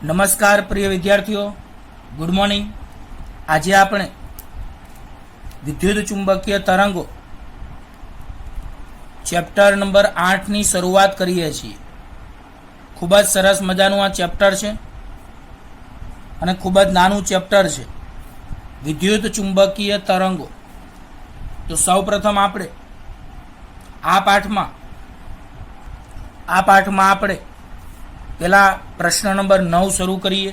નમસ્કાર પ્રિય વિદ્યાર્થીઓ, ગુડ મોર્નિંગ। આજે આપણે વિદ્યુત ચુંબકીય તરંગો ચેપ્ટર નંબર 8 ની શરૂઆત કરીએ છીએ। ખૂબ જ સરસ મજાનું આ ચેપ્ટર છે અને ખૂબ જ નાનું ચેપ્ટર છે, વિદ્યુત ચુંબકીય તરંગો। તો સૌપ્રથમ આપણે આ પાઠમાં આપણે પેલા પ્રશ્ન નંબર 9 શરૂ કરીએ।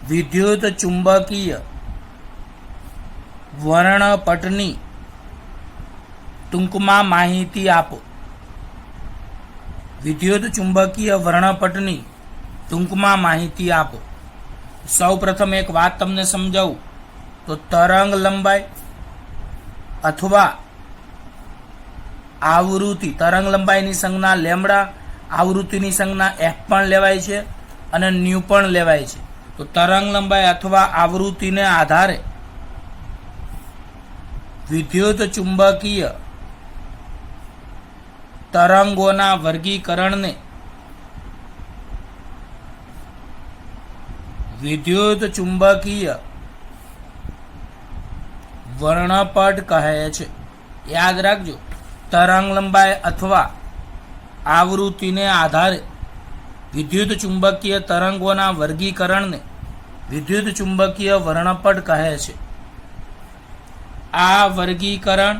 વિદ્યુત ચુંબકીય વર્ણપટની ટૂંકમાં માહિતી આપો। વિદ્યુત ચુંબકીય વર્ણપટની ટૂંકમાં માહિતી આપો। સૌપ્રથમ એક વાત તમને સમજાવું તો તરંગ લંબાઈ અથવા આવૃત્તિ, તરંગ લંબાઈની સંજ્ઞા લેમ્બડા, આવૃત્તિની સંજ્ઞા f પણ લેવાય છે અને ન્યુ પણ લેવાય છે। તો તરંગ લંબાઈ અથવા આવૃત્તિને આધારે વિદ્યુત ચુંબકીય તરંગોના વર્ગીકરણને વિદ્યુત ચુંબકીય વર્ણપટ કહે છે। યાદ રાખજો, તરંગ લંબાઈ અથવા આવૃત્તિને આધારે વિદ્યુત ચુંબકીય તરંગોના વર્ગીકરણને વિદ્યુત ચુંબકીય વર્ણપટ કહે છે। આ વર્ગીકરણ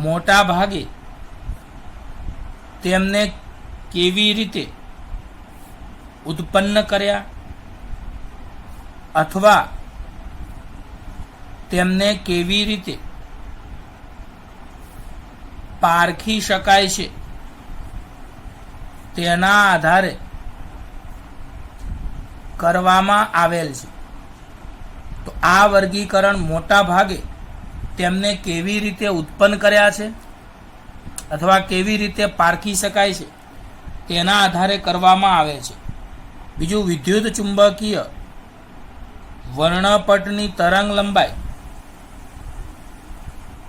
મોટા ભાગે તેમને કેવી રીતે ઉત્પન્ન કર્યા અથવા તેમને કેવી રીતે પારખી શકાય છે તેના આધારે કરવામાં આવેલ છે। તો આ વર્ગીકરણ મોટા ભાગે તેમને કેવી રીતે ઉત્પન્ન કર્યા છે અથવા કેવી રીતે પારખી શકાય છે તેના આધારે કરવામાં આવે છે। બીજું, વિદ્યુત ચુંબકીય વર્ણપટની તરંગ લંબાઈ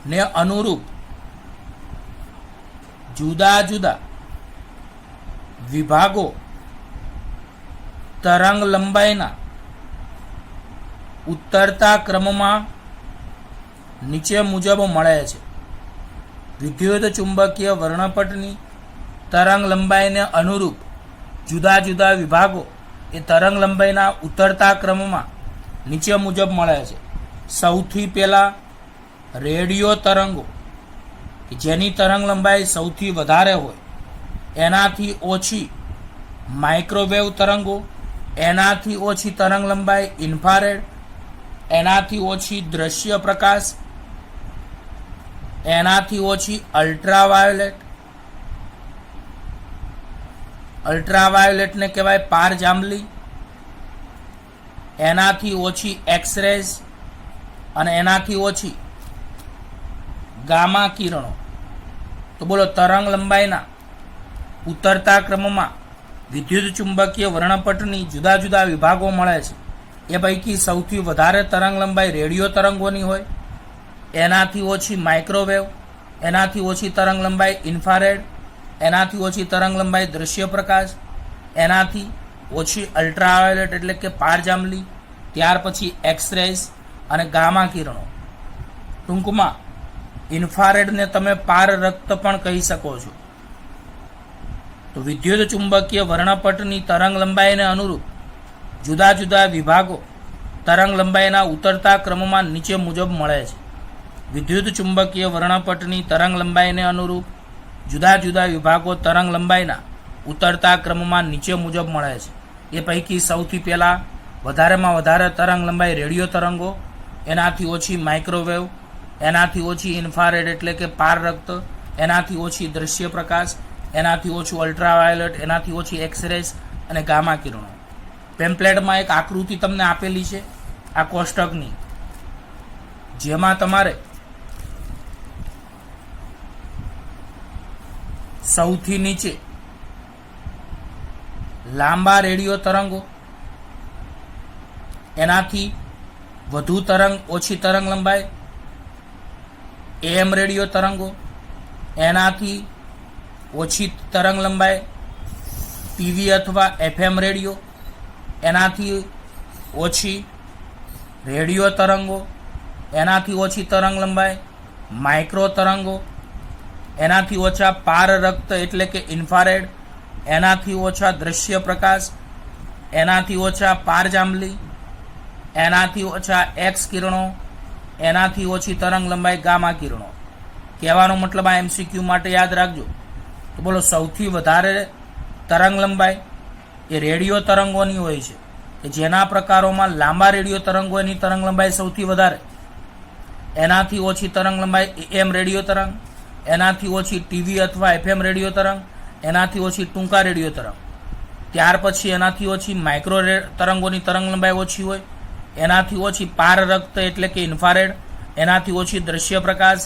ને અનુરૂપ જુદા જુદા વિભાગો તરંગ લંબાઈના ઉતરતા ક્રમમાં નીચે મુજબ મળે છે। વિદ્યુત ચુંબકીય વર્ણપટની તરંગ લંબાઈને અનુરૂપ જુદા જુદા વિભાગો એ તરંગ લંબાઈના ઉતરતા ક્રમમાં નીચે મુજબ મળે છે। સૌથી પહેલા રેડિયો તરંગો, જેની તરંગ લંબાઈ સૌથી વધારે હોય, એનાથી ઓછી માઇક્રોવેવ તરંગો, એનાથી ઓછી તરંગ લંબાઈ ઇન્ફ્રારેડ, એનાથી ઓછી દ્રશ્ય પ્રકાશ, એનાથી ઓછી અલ્ટ્રાવાયોલેટને કહેવાય પાર જાંબલી, એનાથી ઓછી એક્સરેઝ અને એનાથી ઓછી ગામા કિરણો। તો બોલો, તરંગ લંબાઈના ઉતરતા ક્રમમાં વિદ્યુત ચુંબકીય વર્ણપટની જુદા જુદા વિભાગો મળે છે। એ પૈકી સૌથી વધારે તરંગ લંબાઈ રેડિયો તરંગોની હોય, એનાથી ઓછી માઇક્રોવેવ, એનાથી ઓછી તરંગ લંબાઈ ઇન્ફ્રારેડ, એનાથી ઓછી તરંગ લંબાઈ દ્રશ્ય પ્રકાશ, એનાથી ઓછી અલ્ટ્રાવાયોલેટ એટલે કે પાર જાંબલી, ત્યાર પછી એક્સરેઝ અને ગામા કિરણો। ટૂંકમાં ઇન્ફ્રારેડને તમે પાર રક્ત પણ કહી શકો છો। તો વિદ્યુત ચુંબકીય વર્ણપટની તરંગ લંબાઈને અનુરૂપ જુદા જુદા વિભાગો તરંગ લંબાઈના ઉતરતા ક્રમમાં નીચે મુજબ મળે છે। વિદ્યુત ચુંબકીય વર્ણપટની તરંગ લંબાઈને અનુરૂપ જુદા જુદા વિભાગો તરંગ લંબાઈના ઉતરતા ક્રમમાં નીચે મુજબ મળે છે। એ પૈકી સૌથી પહેલા વધારેમાં વધારે તરંગ લંબાઈ રેડિયો તરંગો, એનાથી ઓછી માઇક્રોવેવ, એનાથી ઓછી ઇન્ફ્રારેડ એટલે કે પાર રક્ત, એનાથી ઓછી દ્રશ્ય પ્રકાશ, એનાથી ઓછું અલ્ટ્રાવાયોલેટ, એનાથી ઓછી એક્સરેઝ અને ગામા કિરણો। પેમ્પલેટમાં એક આકૃતિ તમને આપેલી છે આ કોષ્ટકની, જેમાં તમારે સૌથી નીચે લાંબા રેડિયો તરંગો, એનાથી વધુ તરંગ ઓછી તરંગ લંબાઈ, એમ રેડિયો તરંગો, એનાથી ઓછી તરંગ લંબાઈ, ટીવી અથવા FM રેડિયો એનાથી ઓછી, રેડિયો તરંગો એનાથી ઓછી તરંગ લંબાઈ, માઇક્રો તરંગો એનાથી ઓછા પારરક્ત એટલે કે ઇન્ફ્રારેડ, એનાથી ઓછા દ્રશ્ય પ્રકાશ, એનાથી ઓછા પારજાંબલી, એનાથી ઓછા એક્સ કિરણો, એનાથી ઓછી તરંગ લંબાઈ ગામા કિરણો. કહેવાનો મતલબ આ MCQ માટે યાદ રાખજો. તો બોલો સૌથી વધારે તરંગ લંબાઈ એ રેડિયો તરંગોની હોય છે, કે જેના પ્રકારોમાં લાંબા રેડિયો તરંગો એની તરંગ લંબાઈ સૌથી વધારે, એનાથી ઓછી તરંગ લંબાઈ AM રેડિયો તરંગ, એનાથી ઓછી ટીવી અથવા FM રેડિયો તરંગ, એનાથી ઓછી ટૂંકા રેડિયો તરંગ. ત્યાર પછી એનાથી ઓછી માઇક્રો તરંગોની તરંગ લંબાઈ ઓછી હોય, એનાથી ઓછી પારરક્ત એટલે કે ઇન્ફ્રારેડ, એનાથી ઓછી દ્રશ્ય પ્રકાશ,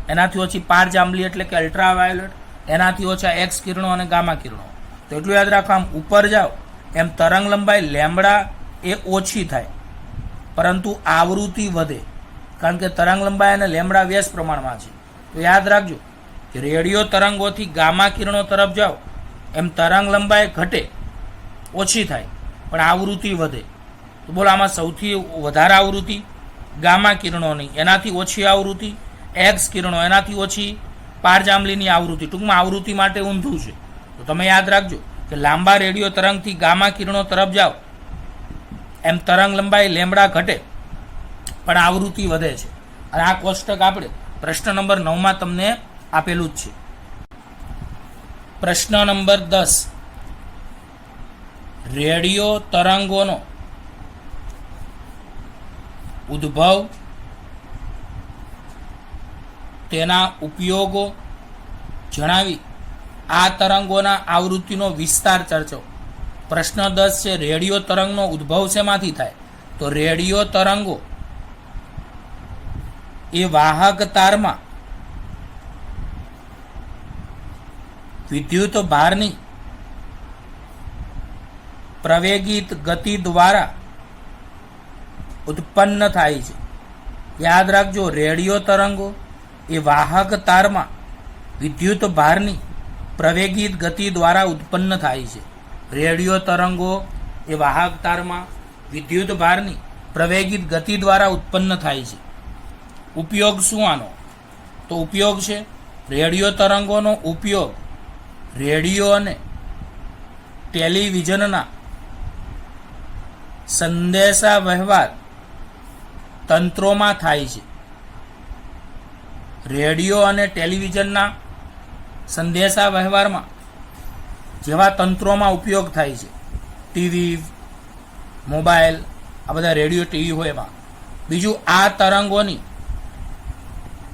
એનાથી ઓછી પારજાંબલી એટલે કે અલ્ટ્રાવાયોલેટ, એનાથી ઓછા એક્સ કિરણો અને ગામા કિરણો. તો એટલું યાદ રાખો, આમ ઉપર જાઓ એમ તરંગ લંબાઈ લેમ્બડા એ ઓછી થાય, પરંતુ આવૃત્તિ વધે, કારણ કે તરંગ લંબાઈ અને લેમ્બડા વ્યસ્ત પ્રમાણમાં છે. તો યાદ રાખજો કે રેડિયો તરંગોથી ગામા કિરણો તરફ જાઓ એમ તરંગ લંબાઈ ઘટે, ઓછી થાય, પણ આવૃત્તિ વધે. તો બોલો આમાં સૌથી વધારે આવૃત્તિ ગામા કિરણોની, એનાથી ઓછી આવૃત્તિ એક્સ કિરણો, એનાથી ઓછી પારજાંબલીની આવૃત્તિ. ટૂંકમાં આવૃત્તિ માટે ઊંધું છે. તો તમે યાદ રાખજો કે લાંબા રેડિયો તરંગથી ગામા કિરણો તરફ જાઓ એમ તરંગ લંબાઈ લેમ્બડા ઘટે, પણ આવૃત્તિ વધે છે. અને આ કોષ્ટક આપણે પ્રશ્ન નંબર 9 તમને આપેલું જ છે. પ્રશ્ન નંબર 10, રેડિયો તરંગોનો ઉદ્ભવ, તેના ઉપયોગો જણાવી આ તરંગોના આવૃત્તિનો વિસ્તાર ચર્ચો. પ્રશ્ન 10 છે, રેડિયો તરંગનો ઉદ્ભવ શેમાંથી થાય? તો રેડિયો તરંગો એ વાહક તારમાં વિદ્યુત ભારની પ્રવેગિત ગતિ દ્વારા ઉત્પન્ન થાય છે. યાદ રાખજો, રેડિયો તરંગો એ વાહક તારમાં વિદ્યુત ભારની પ્રવેગિત ગતિ દ્વારા ઉત્પન્ન થાય છે. રેડિયો તરંગો એ વાહક તારમાં વિદ્યુત ભારની પ્રવેગિત ગતિ દ્વારા ઉત્પન્ન થાય છે. ઉપયોગ શું આનો? તો ઉપયોગ છે, રેડિયો તરંગોનો ઉપયોગ રેડિયો અને ટેલિવિઝનના સંદેશા વ્યવહાર તંત્રોમાં થાય છે. રેડિયો અને ટેલિવિઝનના સંદેશા વ્યવહારમાં જેવા તંત્રોમાં ઉપયોગ થાય છે, ટીવી, મોબાઈલ, આ બધા રેડિયો ટીવી હોય એમાં. બીજું, આ તરંગોની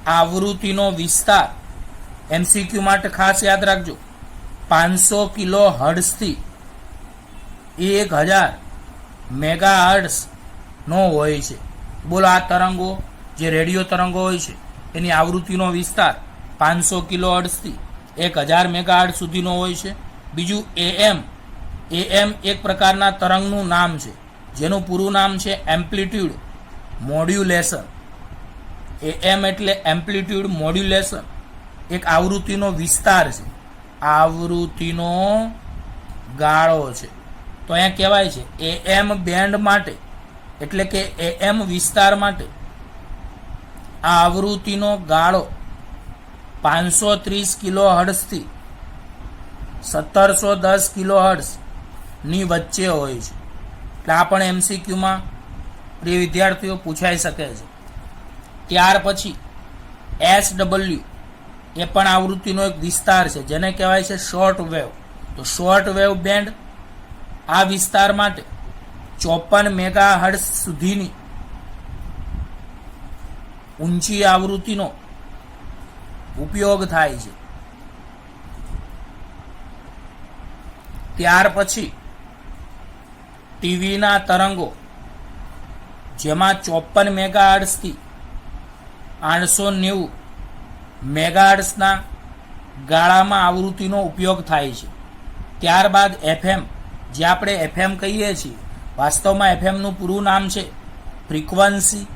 આવૃત્તિનો વિસ્તાર MCQ માટે ખાસ યાદ રાખજો, 500 કિલો હર્ટ્ઝથી 1000 મેગાહર્ટ્ઝ નો હોય છે. બોલો આ તરંગો જે રેડિયો તરંગો હોય છે એની આવૃત્તિનો વિસ્તાર 500 કિલો હર્ટ્ઝથી 1000 મેગાહર્ટ્ઝ સુધીનો હોય છે. બીજું AM એક પ્રકારના તરંગનું નામ છે જેનું પૂરું નામ છે એમ્પ્લિટ્યુડ મોડ્યુલેશન. AM એટલે એમ્પ્લિટ્યુડ મોડ્યુલેશન, એક આવૃત્તિનો વિસ્તાર છે, આવૃત્તિનો ગાળો છે. તો અહીંયા કહેવાય છે AM બેન્ડ માટે એટલે કે AM વિસ્તાર માટે આ આવૃત્તિનો ગાળો 530 કિલો હર્ટ્ઝથી 1710 કિલો હર્ટ્ઝની વચ્ચે હોય છે. એટલે આ પણ MCQમાં પ્રિય વિદ્યાર્થીઓ પૂછાઈ શકે છે. ત્યાર પછી SW એ પણ આવૃત્તિનો એક વિસ્તાર છે જેને કહેવાય છે શોર્ટ વેવ. તો શોર્ટ વેવ બેન્ડ આ વિસ્તાર માટે 54 મેગાહર્ટ્ઝ સુધીની ઊંચી આવૃત્તિનો ઉપયોગ થાય છે. ત્યાર પછી ટીવીના તરંગો જેમાં 54 મેગાહર્ટ્ઝથી 890 મેગાહર્ટ્ઝના ગાળામાં આવૃત્તિનો ઉપયોગ થાય છે. ત્યારબાદ FM, જે આપણે FM કહીએ છીએ, વાસ્તવમાં FMનું પૂરું નામ છે ફ્રીક્વન્સી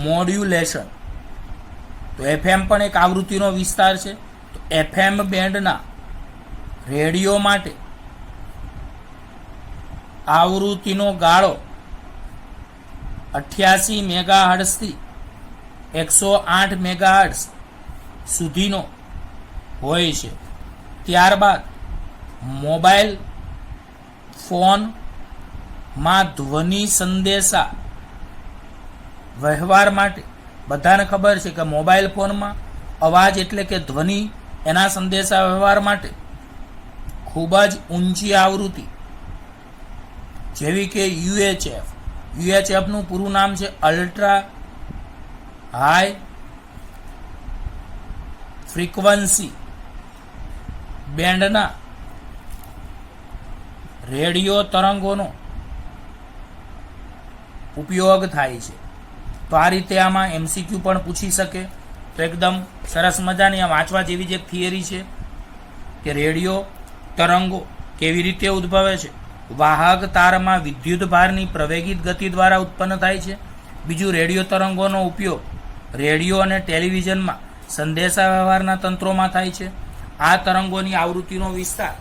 મોડ્યુલેશન. તો FM પણ એક આવૃત્તિનો વિસ્તાર છે. તો FM બેન્ડના રેડિયો માટે આવૃત્તિનો ગાળો 88 મેગાહર્ટ્ઝથી 108 મેગાહર્ટ્ઝ સુધીનો હોય છે. ત્યારબાદ મોબાઈલ ફોનમાં ધ્વનિ સંદેશા વ્યવહાર માટે બધાને ખબર છે કે મોબાઈલ ફોનમાં અવાજ એટલે કે ધ્વનિ એના સંદેશા વ્યવહાર માટે ખૂબ જ ઊંચી આવૃત્તિ જેવી કે યુએચએફનું પૂરું નામ છે અલ્ટ્રા હાઈ ફ્રીક્વન્સી બેન્ડના રેડિયો તરંગોનો ઉપયોગ થાય છે. તો આ રીતે આમાં એમસીક્યુ પણ પૂછી શકે. તો એકદમ સરસ મજાની આ વાંચવા જેવી જ એક થિયરી છે કે રેડિયો તરંગો કેવી રીતે ઉદ્ભવે છે. વાહક તારમાં વિદ્યુત ભારની પ્રવેગિત ગતિ દ્વારા ઉત્પન્ન થાય છે. બીજું, રેડિયો તરંગોનો ઉપયોગ રેડિયો અને ટેલિવિઝનમાં સંદેશા વ્યવહારના તંત્રોમાં થાય છે. આ તરંગોની આવૃત્તિનો વિસ્તાર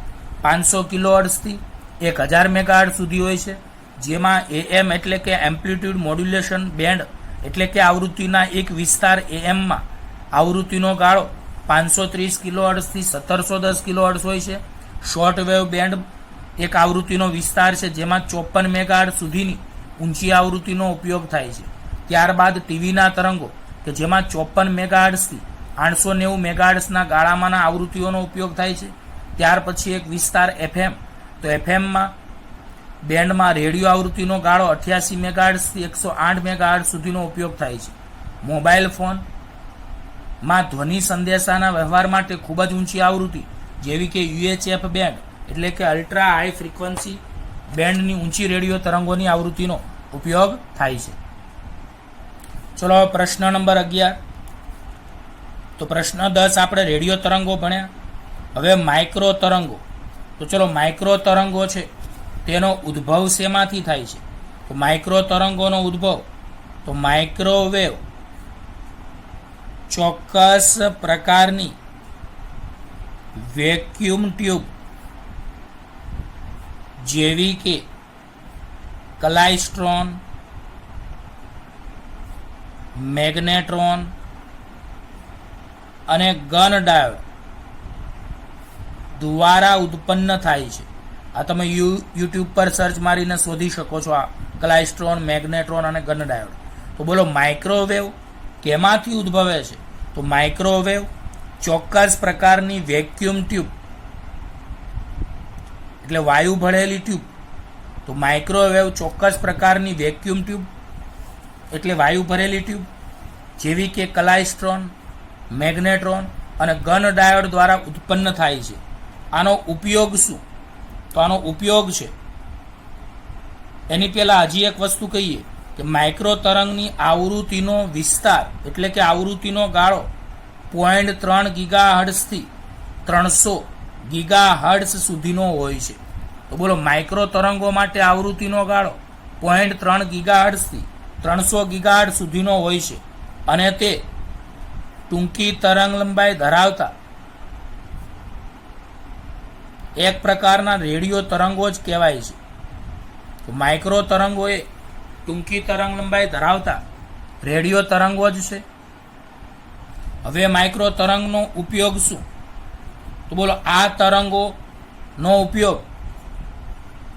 500 કિલોહર્ટ્ઝથી 1000 મેગાહર્ટ્ઝ સુધી હોય છે, જેમાં એએમ એટલે કે એમ્પ્લિટ્યુડ મોડ્યુલેશન બેન્ડ એટલે કે આવૃત્તિના એક વિસ્તાર એએમમાં આવૃત્તિનો ગાળો 530 કિલોહર્ટ્ઝથી 1710 કિલોહર્ટ્ઝ હોય છે. શોર્ટ વેવ બેન્ડ એક આવૃત્તિનો વિસ્તાર છે, જેમાં 54 મેગાહર્ટ્ઝ સુધીની ઊંચી આવૃત્તિનો ઉપયોગ થાય છે. ત્યારબાદ ટીવીના તરંગો કે જેમાં 54 મેગાહર્ટ્ઝથી 890 મેગાહર્ટ્ઝના ગાળામાંના આવૃત્તિઓનો ઉપયોગ થાય છે. ત્યાર પછી એક વિસ્તાર એફએમ, તો એફએમમાં બેન્ડમાં રેડિયો આવૃત્તિનો ગાળો 88 મેગાહર્ટ્ઝથી 108 મેગાહર્ટ્ઝ સુધીનો ઉપયોગ થાય છે. મોબાઈલ ફોનમાં ધ્વનિ સંદેશાના વ્યવહાર માટે ખૂબ જ ઊંચી આવૃત્તિ જેવી કે યુએચએફ બેન્ડ એટલે કે અલ્ટ્રા હાઈ ફ્રીક્વન્સી બેન્ડની ઊંચી રેડિયો તરંગોની આવૃત્તિનો ઉપયોગ થાય છે. ચલો પ્રશ્ન નંબર 11. તો પ્રશ્ન 10 આપણે રેડિયો તરંગો ભણ્યા. હવે માઇક્રો તરંગો. તો ચલો માઇક્રો તરંગો છે તેનો ઉદ્ભવ શેમાંથી થાય છે? તો માઇક્રો તરંગોનો ઉદ્ભવ તો માઇક્રોવેવ ચોક્કસ પ્રકારની વેક્યુમ ટ્યુબ જેવી કે ક્લાઇસ્ટ્રોન, મેગ્નેટ્રોન અને ગન ડાયોડ દ્વારા ઉત્પન્ન થાય છે. આ તમે યુટ્યુબ પર સર્ચ મારીને શોધી શકો છો, આ ક્લાઇસ્ટ્રોન, મેગ્નેટ્રોન અને ગન ડાયોડ. તો બોલો માઇક્રોવેવ કેમાંથી ઉદ્ભવે છે? તો માઇક્રોવેવ ચોક્કસ પ્રકારની વેક્યુમ ટ્યુબ એટલે વાયુ ભળેલી ટ્યુબ. તો માઇક્રોવેવ ચોક્કસ પ્રકારની વેક્યુમ ટ્યુબ એટલે વાયુ ભરેલી ટ્યુબ જેવી કે ક્લાઇસ્ટ્રોન, મેગ્નેટ્રોન અને ગન ડાયોડ દ્વારા ઉત્પન્ન થાય છે. આનો ઉપયોગ શું? તો આનો ઉપયોગ છે, એની પહેલા હજી એક વસ્તુ કહીએ કે માઇક્રો તરંગની આવૃત્તિનો વિસ્તાર એટલે કે આવૃત્તિનો ગાળો 0.3 ગીગાહર્ટ્ઝથી 300 ગીગાહર્ટ્ઝ સુધીનો હોય છે. તો બોલો માઇક્રો તરંગો માટે આવૃત્તિનો ગાળો 0.3 ગીગાહર્ટ્ઝથી 300 ગીગાહર્ટ્ઝ સુધીનો હોય છે અને તે ટૂંકી તરંગ લંબાઈ ધરાવતા એક પ્રકારના રેડિયો તરંગો જ કહેવાય છે. તો માઇક્રો તરંગો એ ટૂંકી તરંગ લંબાઈ ધરાવતા રેડિયો તરંગો જ છે. હવે માઇક્રો તરંગનો ઉપયોગ શું? તો બોલો આ તરંગોનો ઉપયોગ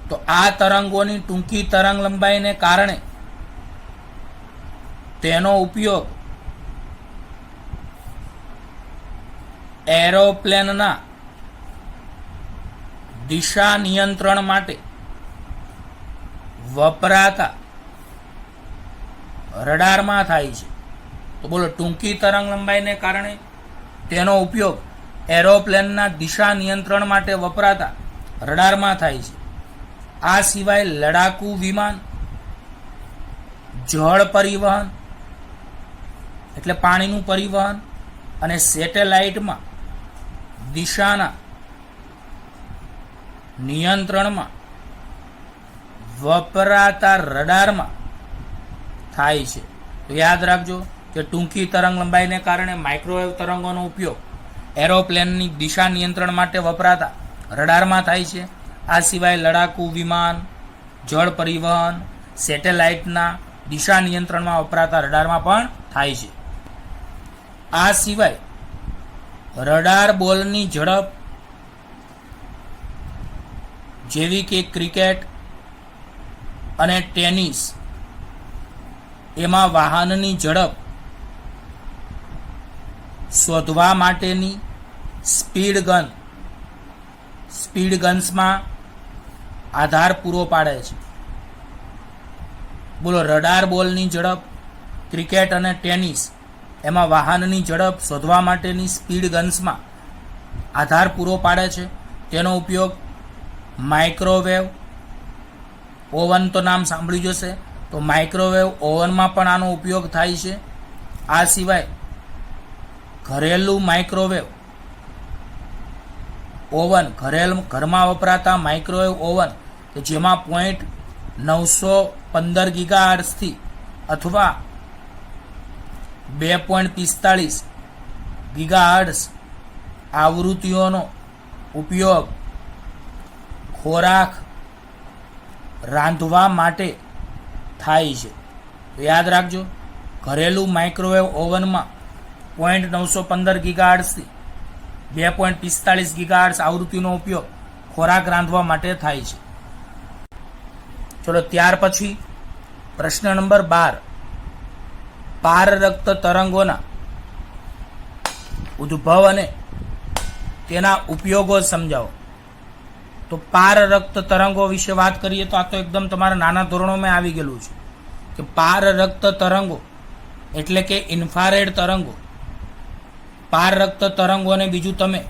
તો આ તરંગોની ટૂંકી તરંગ લંબાઈને કારણે તેનો ઉપયોગ એરોપ્લેનના દિશા નિયંત્રણ માટે વપરાતા રડારમાં થાય છે. તો બોલો ટૂંકી તરંગ લંબાઈને કારણે તેનો ઉપયોગ એરોપ્લેનના દિશા નિયંત્રણ માટે વપરાતા રડારમાં થાય છે. આ સિવાય લડાકુ વિમાન, જળ પરિવહન એટલે પાણીનું પરિવહન અને સેટેલાઇટમાં દિશાના નિયંત્રણમાં વપરાતા રડારમાં થાય છે. તો યાદ રાખજો કે ટૂંકી તરંગ લંબાઈને કારણે માઇક્રોવેવ તરંગોનો ઉપયોગ એરોપ્લેનની દિશા નિયંત્રણ માટે વપરાતા રડારમાં થાય છે. આ સિવાય લડાકુ વિમાન, જળ પરિવહન, સેટેલાઇટના દિશા નિયંત્રણમાં વપરાતા રડારમાં પણ થાય છે. આ સિવાય રડાર બોલની ઝડપ જેવી કે ક્રિકેટ અને ટેનિસ, એમાં વાહનની ઝડપ શોધવા માટેની સ્પીડ ગન્સમાં આધાર પૂરો પાડે છે. બોલો, રડાર બોલની ઝડપ, ક્રિકેટ અને ટેનિસ, એમાં વાહનની ઝડપ શોધવા માટેની સ્પીડ ગન્સમાં આધાર પૂરો પાડે છે. તેનો ઉપયોગ માઇક્રોવેવ ઓવન, તો નામ સાંભળ્યું જશે, તો માઇક્રોવેવ ઓવનમાં પણ આનો ઉપયોગ થાય છે. આ સિવાય ઘરેલું માઇક્રોવેવ ઓવન, ઘરમાં વપરાતા માઇક્રોવેવ ઓવન કે જેમાં 915 ગીગાહર્ટ્ઝથી અથવા 2.45 ગીગાહર્ટ્ઝ આવૃત્તિઓનો ઉપયોગ ખોરાક રાંધવા માટે થાય છે. તો યાદ રાખજો, ઘરેલું માઇક્રોવેવ ઓવનમાં 915 ગીગાહર્ટ્ઝથી 2.45 ગીગાહર્ટ્ઝ આવૃત્તિનો ઉપયોગ ખોરાક રાંધવા માટે થાય છે. ચલો, ત્યાર પછી પ્રશ્ન નંબર 12, પારરક્ત તરંગોના ઉદ્ભવ અને તેના ઉપયોગો સમજાવો. તો પારરક્ત તરંગો વિશે વાત કરીએ તો આ તો એકદમ તમારા નાના ધોરણોમાં આવી ગયેલું છે કે પારરક્ત તરંગો એટલે કે ઇન્ફ્રારેડ તરંગો. પારરક્ત તરંગોને બીજું તમે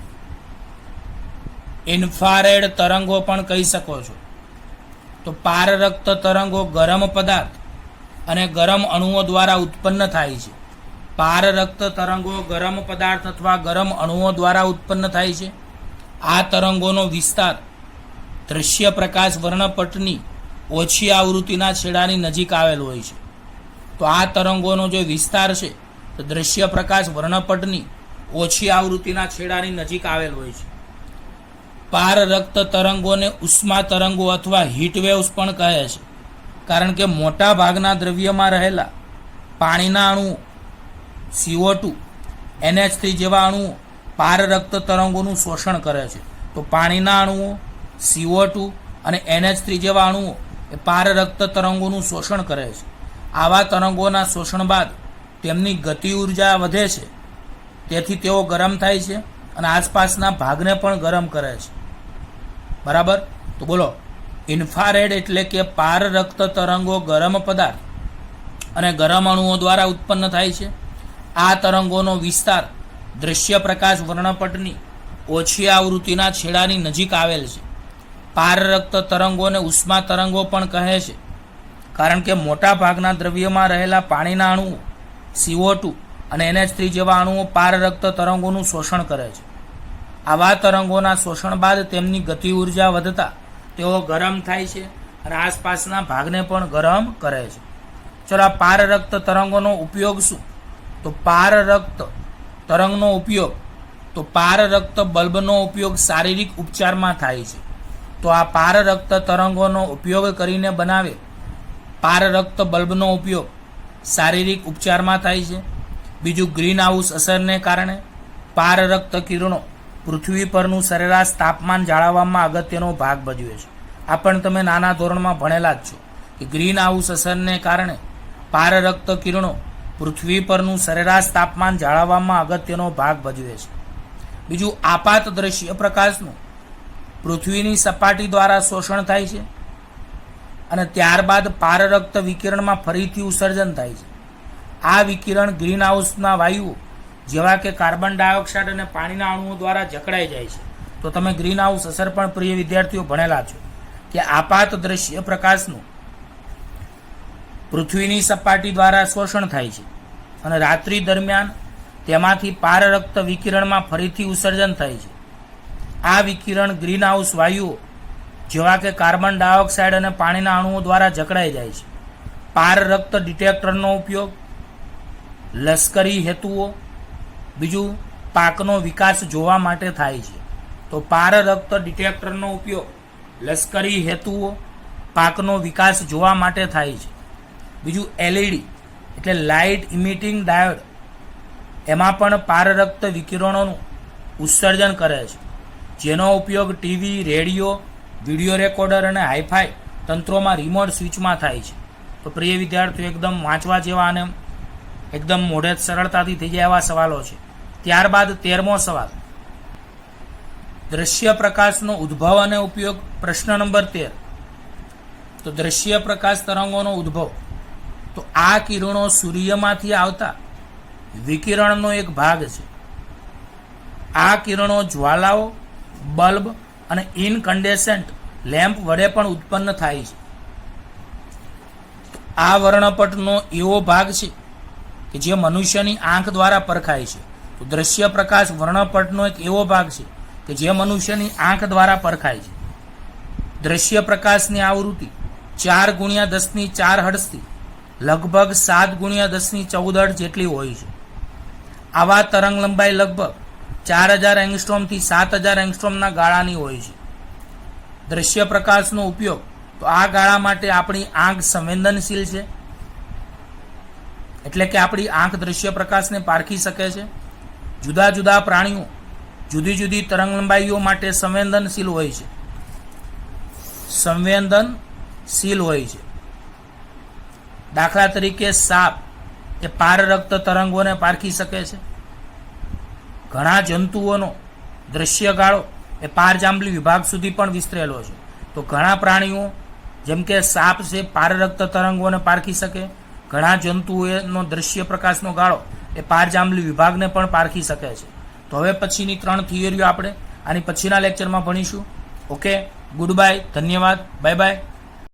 ઇન્ફ્રારેડ તરંગો પણ કહી શકો છો. તો પારરક્ત તરંગો ગરમ પદાર્થ અને ગરમ અણુઓ દ્વારા ઉત્પન્ન થાય છે. પારરક્ત તરંગો ગરમ પદાર્થ અથવા ગરમ અણુઓ દ્વારા ઉત્પન્ન થાય છે. આ તરંગોનો વિસ્તાર દ્રશ્ય પ્રકાશ વર્ણપટની ઓછી આવૃત્તિના છેડાની નજીક આવેલો હોય છે. તો આ તરંગોનો જે વિસ્તાર છે તો દ્રશ્ય પ્રકાશ વર્ણપટની ઓછી આવૃત્તિના છેડાની નજીક આવેલ હોય છે. પારરક્ત તરંગોને ઉષ્મા તરંગો અથવા હીટ વેવ્સ પણ કહે છે, કારણ કે મોટા ભાગના દ્રવ્યમાં રહેલા પાણીના અણુઓ CO2, NH3 જેવા અણુઓ પારરક્ત તરંગોનું શોષણ કરે છે. તો પાણીના અણુઓ CO2 અને NH3 જેવા અણુઓ એ પારરક્ત તરંગોનું શોષણ કરે છે. આવા તરંગોના શોષણ બાદ તેમની ગતિ ઉર્જા વધે છે, તેથી તેઓ ગરમ થાય છે અને આસપાસના ભાગને પણ ગરમ કરે છે. બરાબર? તો બોલો, ઇન્ફ્રારેડ એટલે કે પારરક્ત તરંગો ગરમ પદાર્થ અને ગરમ અણુઓ દ્વારા ઉત્પન્ન થાય છે. આ તરંગોનો વિસ્તાર દ્રશ્ય પ્રકાશ વર્ણપટની ઓછી આવૃત્તિના છેડાની નજીક આવેલ છે. પારરક્ત તરંગોને ઉષ્મા તરંગો પણ કહે છે, કારણ કે મોટા ભાગના દ્રવ્યમાં રહેલા પાણીના અણુઓ CO2 અને NH3 જેવા અણુઓ પારરક્ત તરંગોનું શોષણ કરે છે. આવા તરંગોના શોષણ બાદ તેમની ગતિ ઉર્જા વધતા તેઓ ગરમ થાય છે અને આસપાસના ભાગને પણ ગરમ કરે છે. ચલો, આ પારરક્ત તરંગોનો ઉપયોગ શું? તો પારરક્ત તરંગનો ઉપયોગ, તો પારરક્ત બલ્બનો ઉપયોગ શારીરિક ઉપચારમાં થાય છે. તો આ પારરક્ત તરંગોનો ઉપયોગ કરીને બનાવે પારરક્ત બલ્બનો ઉપયોગ શારીરિક ઉપચારમાં થાય છે. બીજું, ગ્રીન હાઉસ અસરને કારણે પારરક્ત કિરણો પૃથ્વી પરનું સરેરાશ તાપમાન જાળવવામાં અગત્યનો ભાગ ભજવે છે. આ પણ તમે નાના ધોરણમાં ભણેલા જ છો કે ગ્રીન હાઉસ અસરને કારણે પારરક્ત કિરણો પૃથ્વી પરનું સરેરાશ તાપમાન જાળવવામાં અગત્યનો ભાગ ભજવે છે. બીજું, આપાત દ્રશ્ય પ્રકાશનું પૃથ્વીની સપાટી દ્વારા શોષણ થાય છે અને ત્યારબાદ પારરક્ત વિકિરણમાં ફરીથી ઉત્સર્જન થાય છે. આ વિકિરણ ગ્રીન હાઉસના વાયુઓ જેવા કે કાર્બન ડાયોક્સાઇડ અને પાણીના અણુઓ દ્વારા જકડાઈ જાય છે. તો તમે ગ્રીન હાઉસ અસર પણ પ્રિય વિદ્યાર્થીઓ ભણેલા છો કે આપાત દ્રશ્ય પ્રકાશનું પૃથ્વીની સપાટી દ્વારા શોષણ થાય છે અને રાત્રિ દરમિયાન તેમાંથી પારરક્ત વિકિરણમાં ફરીથી ઉત્સર્જન થાય છે. આ વિકિરણ ગ્રીન હાઉસ વાયુઓ જેવા કે કાર્બન ડાયોક્સાઇડ અને પાણીના અણુઓ દ્વારા જકડાઈ જાય છે. પારરક્ત ડિટેક્ટરનો ઉપયોગ લશ્કરી હેતુઓ, બીજું પાકનો વિકાસ જોવા માટે થાય છે. તો તો પારરક્ત ડિટેક્ટરનો ઉપયોગ લશ્કરી હેતુઓ, પાકનો વિકાસ જોવા માટે થાય છે. બીજું એલઈડી એટલે લાઇટ ઇમિટિંગ ડાયોડ, એમાં પણ પારરક્ત વિકિરણોનું ઉત્સર્જન કરે છે, જેનો ઉપયોગ ટીવી, રેડિયો, વિડીયો રેકોર્ડર અને હાઈફાઈ તંત્રોમાં રિમોટ સ્વિચમાં થાય છે. તો પ્રિય વિદ્યાર્થીઓ, એકદમ વાંચવા જેવા અને એકદમ મોઢે સરળતાથી થઈ જાય એવા સવાલો છે. ત્યારબાદ 13મો સવાલ, દ્રશ્ય પ્રકાશનો ઉદ્ભવ અને ઉપયોગ. પ્રશ્ન નંબર 13. તો દ્રશ્ય પ્રકાશ તરંગોનો ઉદ્ભવ, તો આ કિરણો સૂર્યમાંથી આવતા વિકિરણનો એક ભાગ છે. આ કિરણો જ્વાલાઓ, બલ્બ અને ઇનકન્ડેસન્ટ લેમ્પ વડે પણ ઉત્પન્ન થાય છે. આ વર્ણપટનો એવો ભાગ છે કે જે મનુષ્યની આંખ દ્વારા પરખાય છે. તો દ્રશ્ય પ્રકાશ વર્ણપટનો એક એવો ભાગ છે કે જે મનુષ્યની આંખ દ્વારા પરખાય છે. દ્રશ્ય પ્રકાશની આવૃત્તિ 4×10⁴ હર્ટ્ઝથી લગભગ 7×10⁴ હર્ટ્ઝ જેટલી હોય છે. આવા તરંગ લંબાઈ લગભગ 4000 એંગસ્ટ્રોમથી 7000 એંગસ્ટ્રોમના ગાળાની હોય છે. દ્રશ્ય પ્રકાશનો ઉપયોગ, તો આ ગાળા માટે આપણી આંખ સંવેદનશીલ છે, એટલે કે આપણી આંખ દ્રશ્ય પ્રકાશને પારખી શકે છે. જુદા જુદા પ્રાણીઓ જુદી જુદી તરંગ લંબાઈઓ માટે સંવેદનશીલ હોય છે. દાખલા તરીકે સાપ એ પારરક્ત તરંગોને પારખી શકે છે. ઘણા જંતુઓનો દ્રશ્ય ગાળો એ પારજાંબલી વિભાગ સુધી પણ વિસ્તરેલો છે. તો ઘણા પ્રાણીઓ જેમ કે સાપ છે પારરક્ત તરંગોને પારખી શકે. ઘણા જંતુઓનો દ્રશ્ય પ્રકાશનો ગાળો એ પારજાંબલી વિભાગને પણ પારખી શકે છે. તો હવે પછીની 3 થિયરીઓ આપણે આની પછીના લેક્ચરમાં ભણીશું. ઓકે, ગુડ બાય, ધન્યવાદ, બાય બાય.